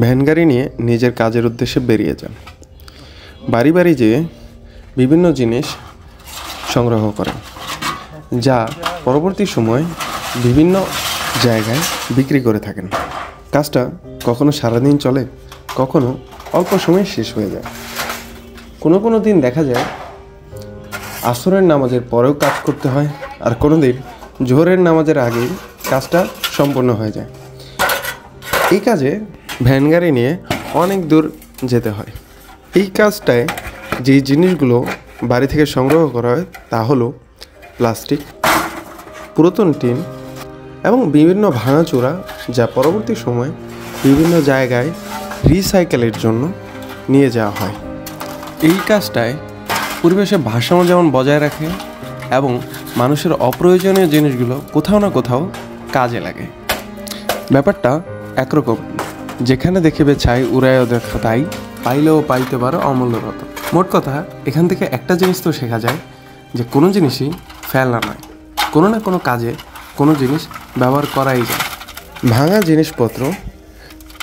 Van গাড়ি নিয়ে নিজের কাজের উদ্দেশ্যে বেরিয়ে যান। বাড়ি বাড়ি যেয়ে বিভিন্ন জিনিস সংগ্রহ করেন, যা পরবর্তী সময় বিভিন্ন জায়গায় বিক্রি করে থাকেন। কাজটা কখনো সারাদিন চলে, কখনো অল্প সময়ে শেষ হয়ে যায়। কোনো দিন দেখা যায় আসরের নামাজের পরেও কাজ করতে হয়, আর কোনো দিন জোহরের নামাজের আগেই কাজটা সম্পন্ন হয়ে যায়। এই কাজে ভ্যান গাড়ি নিয়ে অনেক দূর যেতে হয়। এই কাজটায় যে জিনিসগুলো বাড়ি থেকে সংগ্রহ করা হয় তা হলো প্লাস্টিক, পুরাতন টিন এবং বিভিন্ন ভাঙাচোরা, যা পরবর্তী সময় বিভিন্ন জায়গায় রিসাইকেলের জন্য নিয়ে যাওয়া হয়। এই কাজটায় পরিবেশের ভারসাম্য যেমন বজায় রাখে এবং মানুষের অপ্রয়োজনীয় জিনিসগুলো কোথাও না কোথাও কাজে লাগে। ব্যাপারটা একরকম, যেখানে দেখিবে ছাই উড়াইও দেখো তাই, পাইলেও পাইতে পারো অমূল্য রতন। মোট কথা, এখান থেকে একটা জিনিস তো শেখা যায় যে কোনো জিনিসই ফেলা নয়, কোনো না কোনো কাজে কোনো জিনিস ব্যবহার করাই যায়। ভাঙা জিনিসপত্র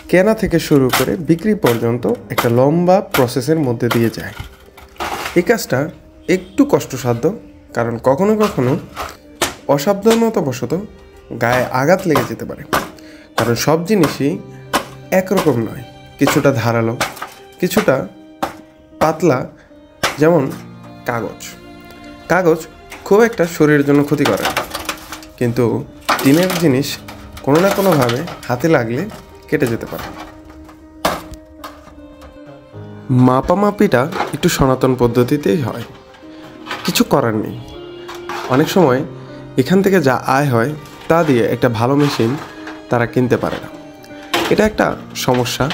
কেনা থেকে শুরু করে বিক্রি পর্যন্ত একটা লম্বা প্রসেসের মধ্যে দিয়ে যায়। এই কাজটা একটু কষ্টসাধ্য, কারণ কখনো কখনো অসাবধানতাবশত গায়ে আঘাত লেগে যেতে পারে। কারণ সব জিনিসই একরকম নয়, কিছুটা ধারালো, কিছুটা পাতলা। যেমন কাগজ খুব একটা শরীরের জন্য ক্ষতি করে, কিন্তু টিনের জিনিস কোনো না কোনোভাবে হাতে লাগলে কেটে যেতে পারে। মাপামাপিটা একটু সনাতন পদ্ধতিতেই হয়, কিছু করার নেই। অনেক সময় এখান থেকে যা আয় হয় তা দিয়ে একটা ভালো মেশিন তারা কিনতে পারে না। এটা একটা সমস্যা।